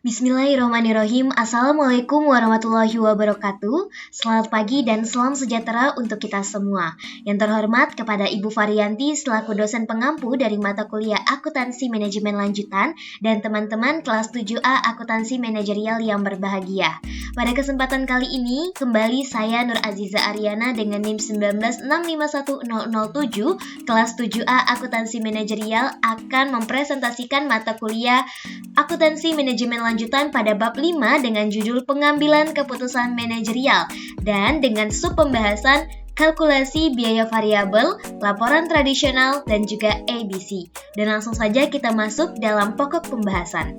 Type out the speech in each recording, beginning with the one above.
Bismillahirrahmanirrahim. Assalamualaikum warahmatullahi wabarakatuh. Selamat pagi dan salam sejahtera untuk kita semua. Yang terhormat kepada Ibu Varianti selaku dosen pengampu dari mata kuliah Akuntansi Manajemen Lanjutan dan teman-teman kelas 7A Akuntansi Manajerial yang berbahagia. Pada kesempatan kali ini, kembali saya Nur Aziza Aryana dengan NIM 196510007 kelas 7A Akuntansi Manajerial akan mempresentasikan mata kuliah Akuntansi Manajemen Lanjutan pada bab 5 dengan judul Pengambilan Keputusan Manajerial dan dengan sub pembahasan kalkulasi biaya variabel, laporan tradisional, dan juga ABC. Dan langsung saja kita masuk dalam pokok pembahasan.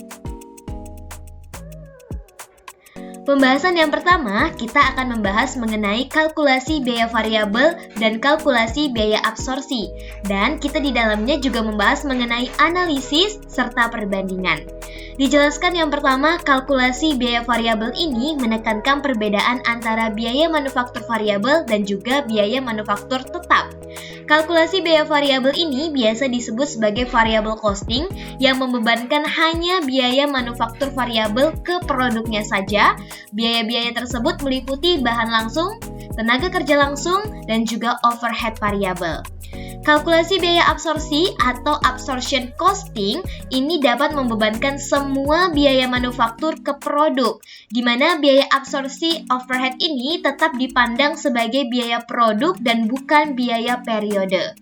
Pembahasan yang pertama, kita akan membahas mengenai kalkulasi biaya variabel dan kalkulasi biaya absorpsi. Dan kita di dalamnya juga membahas mengenai analisis serta perbandingan. Dijelaskan yang pertama, kalkulasi biaya variabel ini menekankan perbedaan antara biaya manufaktur variabel dan juga biaya manufaktur tetap. Kalkulasi biaya variabel ini biasa disebut sebagai variable costing yang membebankan hanya biaya manufaktur variabel ke produknya saja. Biaya-biaya tersebut meliputi bahan langsung, tenaga kerja langsung, dan juga overhead variabel. Kalkulasi biaya absorpsi atau absorption costing ini dapat membebankan semua biaya manufaktur ke produk, di mana biaya absorpsi overhead ini tetap dipandang sebagai biaya produk dan bukan biaya periode.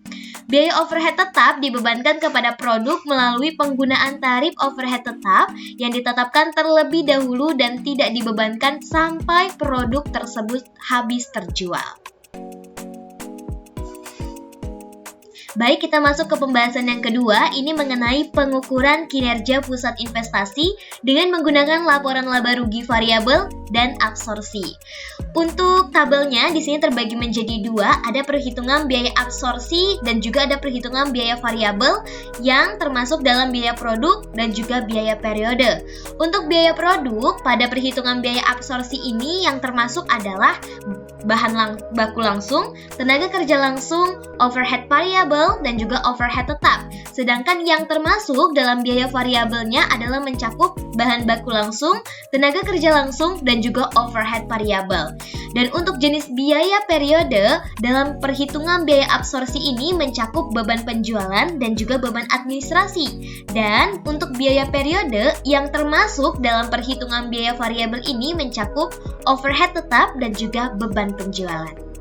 Biaya overhead tetap dibebankan kepada produk melalui penggunaan tarif overhead tetap yang ditetapkan terlebih dahulu dan tidak dibebankan sampai produk tersebut habis terjual. Baik, kita masuk ke pembahasan yang kedua, ini mengenai pengukuran kinerja pusat investasi dengan menggunakan laporan laba rugi variabel dan absorpsi. Untuk tabelnya di sini terbagi menjadi dua, ada perhitungan biaya absorpsi dan juga ada perhitungan biaya variabel yang termasuk dalam biaya produk dan juga biaya periode. Untuk biaya produk, pada perhitungan biaya absorpsi ini yang termasuk adalah bahan baku langsung, tenaga kerja langsung, overhead variabel, dan juga overhead tetap. Sedangkan yang termasuk dalam biaya variabelnya adalah mencakup bahan baku langsung, tenaga kerja langsung, dan juga overhead variabel. Dan untuk jenis biaya periode, dalam perhitungan biaya absorpsi ini mencakup beban penjualan dan juga beban administrasi. Dan untuk biaya periode yang termasuk dalam perhitungan biaya variabel ini mencakup overhead tetap dan juga beban penjualan.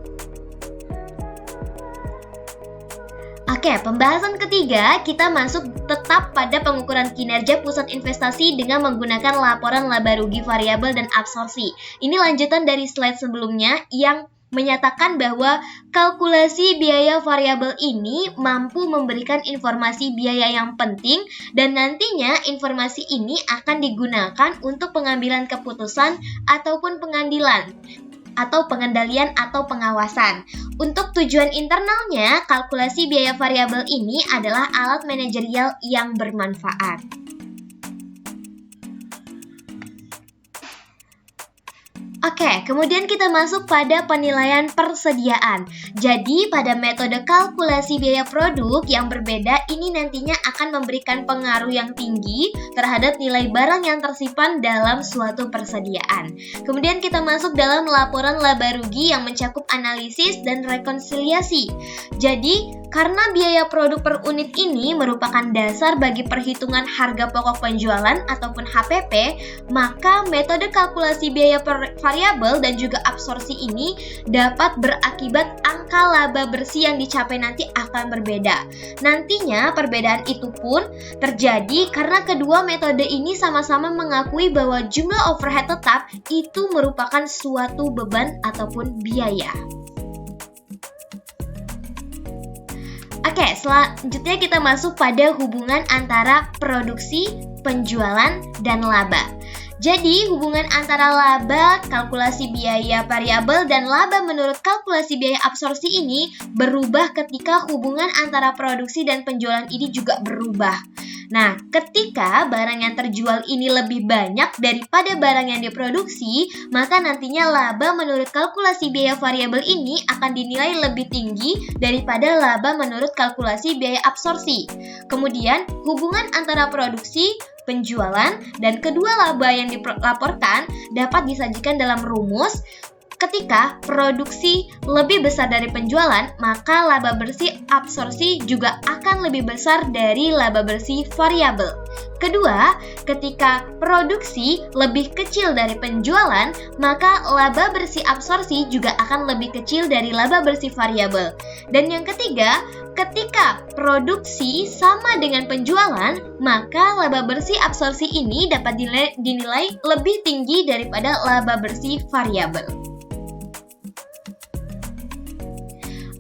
Oke, pembahasan ketiga, kita masuk tetap pada pengukuran kinerja pusat investasi dengan menggunakan laporan laba rugi variabel dan absorpsi. Ini lanjutan dari slide sebelumnya yang menyatakan bahwa kalkulasi biaya variabel ini mampu memberikan informasi biaya yang penting dan nantinya informasi ini akan digunakan untuk pengambilan keputusan ataupun pengambilan atau pengendalian atau pengawasan. Untuk tujuan internalnya, kalkulasi biaya variabel ini adalah alat manajerial yang bermanfaat. Oke, kemudian kita masuk pada penilaian persediaan. Jadi, pada metode kalkulasi biaya produk yang berbeda, ini nantinya akan memberikan pengaruh yang tinggi terhadap nilai barang yang tersimpan dalam suatu persediaan. Kemudian kita masuk dalam laporan laba rugi yang mencakup analisis dan rekonsiliasi. Jadi, karena biaya produk per unit ini merupakan dasar bagi perhitungan harga pokok penjualan ataupun HPP, maka metode kalkulasi biaya variabel dan juga absorpsi ini dapat berakibat angka laba bersih yang dicapai nanti akan berbeda. Nantinya perbedaan itu pun terjadi karena kedua metode ini sama-sama mengakui bahwa jumlah overhead tetap itu merupakan suatu beban ataupun biaya. Oke, selanjutnya kita masuk pada hubungan antara produksi, penjualan, dan laba. Jadi, hubungan antara laba, kalkulasi biaya variabel, dan laba menurut kalkulasi biaya absorpsi ini berubah ketika hubungan antara produksi dan penjualan ini juga berubah. Nah, ketika barang yang terjual ini lebih banyak daripada barang yang diproduksi, maka nantinya laba menurut kalkulasi biaya variabel ini akan dinilai lebih tinggi daripada laba menurut kalkulasi biaya absorpsi. Kemudian, hubungan antara produksi, penjualan, dan kedua laba yang dilaporkan dapat disajikan dalam rumus. Ketika produksi lebih besar dari penjualan, maka laba bersih absorpsi juga akan lebih besar dari laba bersih variabel. Kedua, ketika produksi lebih kecil dari penjualan, maka laba bersih absorpsi juga akan lebih kecil dari laba bersih variabel. Dan yang ketiga, ketika produksi sama dengan penjualan, maka laba bersih absorpsi ini dapat dinilai lebih tinggi daripada laba bersih variabel.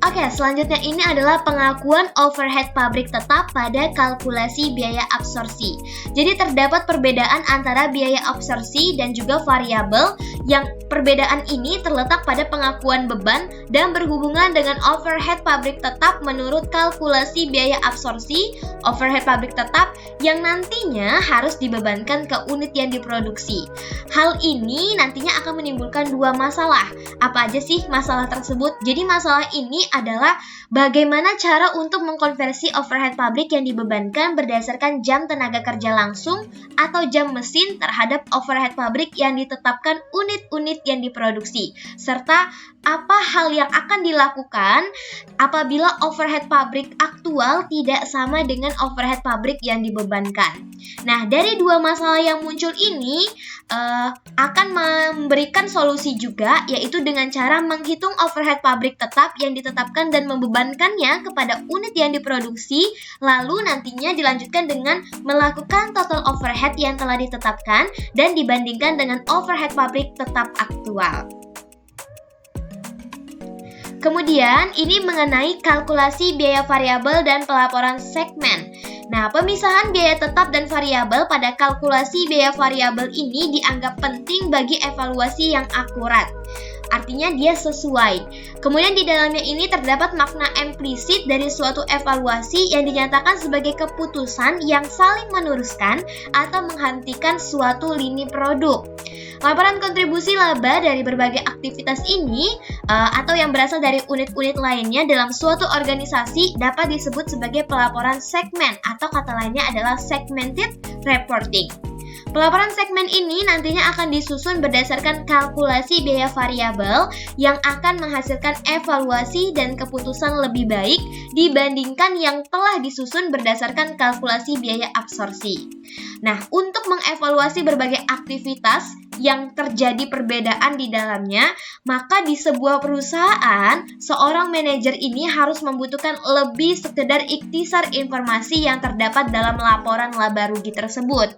Oke, selanjutnya ini adalah pengakuan overhead pabrik tetap pada kalkulasi biaya absorpsi. Jadi terdapat perbedaan antara biaya absorpsi dan juga variabel, yang perbedaan ini terletak pada pengakuan beban dan berhubungan dengan overhead pabrik tetap menurut kalkulasi biaya absorpsi. Overhead pabrik tetap yang nantinya harus dibebankan ke unit yang diproduksi. Hal ini nantinya akan menimbulkan dua masalah. Apa aja sih masalah tersebut? Jadi masalah ini adalah bagaimana cara untuk mengkonversi overhead pabrik yang dibebankan berdasarkan jam tenaga kerja langsung atau jam mesin terhadap overhead pabrik yang ditetapkan unit-unit yang diproduksi, serta apa hal yang akan dilakukan apabila overhead pabrik aktual tidak sama dengan overhead pabrik yang dibebankan. Nah, dari dua masalah yang muncul ini akan memberikan solusi juga, yaitu dengan cara menghitung overhead pabrik tetap yang ditetapkan dan membebankannya kepada unit yang diproduksi, lalu nantinya dilanjutkan dengan melakukan total overhead yang telah ditetapkan dan dibandingkan dengan overhead pabrik tetap aktual. Kemudian, ini mengenai kalkulasi biaya variabel dan pelaporan segmen. Nah, pemisahan biaya tetap dan variabel pada kalkulasi biaya variabel ini dianggap penting bagi evaluasi yang akurat. Artinya dia sesuai. Kemudian di dalamnya ini terdapat makna implisit dari suatu evaluasi yang dinyatakan sebagai keputusan yang saling meneruskan atau menghentikan suatu lini produk. Laporan kontribusi laba dari berbagai aktivitas ini atau yang berasal dari unit-unit lainnya dalam suatu organisasi dapat disebut sebagai pelaporan segmen atau kata lainnya adalah segmented reporting. Pelaporan segmen ini nantinya akan disusun berdasarkan kalkulasi biaya variabel yang akan menghasilkan evaluasi dan keputusan lebih baik dibandingkan yang telah disusun berdasarkan kalkulasi biaya absorpsi. Nah, untuk mengevaluasi berbagai aktivitas yang terjadi perbedaan di dalamnya, maka di sebuah perusahaan, seorang manajer ini harus membutuhkan lebih sekedar ikhtisar informasi yang terdapat dalam laporan laba rugi tersebut.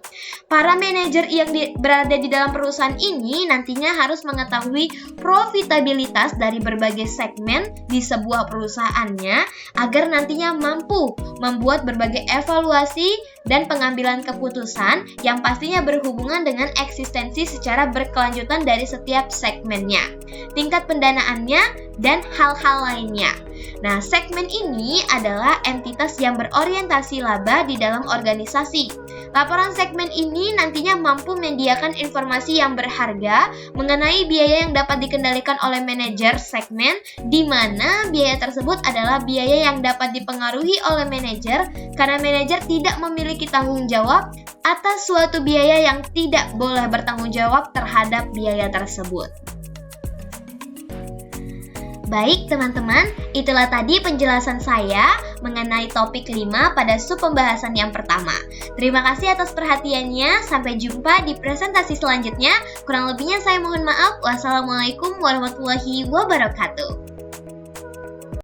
Para manajer yang berada di dalam perusahaan ini nantinya harus mengetahui profitabilitas dari berbagai segmen di sebuah perusahaannya agar nantinya mampu membuat berbagai evaluasi dan pengambilan keputusan yang pastinya berhubungan dengan eksistensi secara berkelanjutan dari setiap segmennya, tingkat pendanaannya, dan hal-hal lainnya. Nah, segmen ini adalah entitas yang berorientasi laba di dalam organisasi. Laporan segmen ini nantinya mampu menyediakan informasi yang berharga mengenai biaya yang dapat dikendalikan oleh manajer segmen, di mana biaya tersebut adalah biaya yang dapat dipengaruhi oleh manajer karena manajer tidak memiliki tanggung jawab atas suatu biaya yang tidak boleh bertanggung jawab terhadap biaya tersebut. Baik teman-teman, itulah tadi penjelasan saya mengenai topik 5 pada sub pembahasan yang pertama. Terima kasih atas perhatiannya, sampai jumpa di presentasi selanjutnya. Kurang lebihnya saya mohon maaf. Wassalamualaikum warahmatullahi wabarakatuh.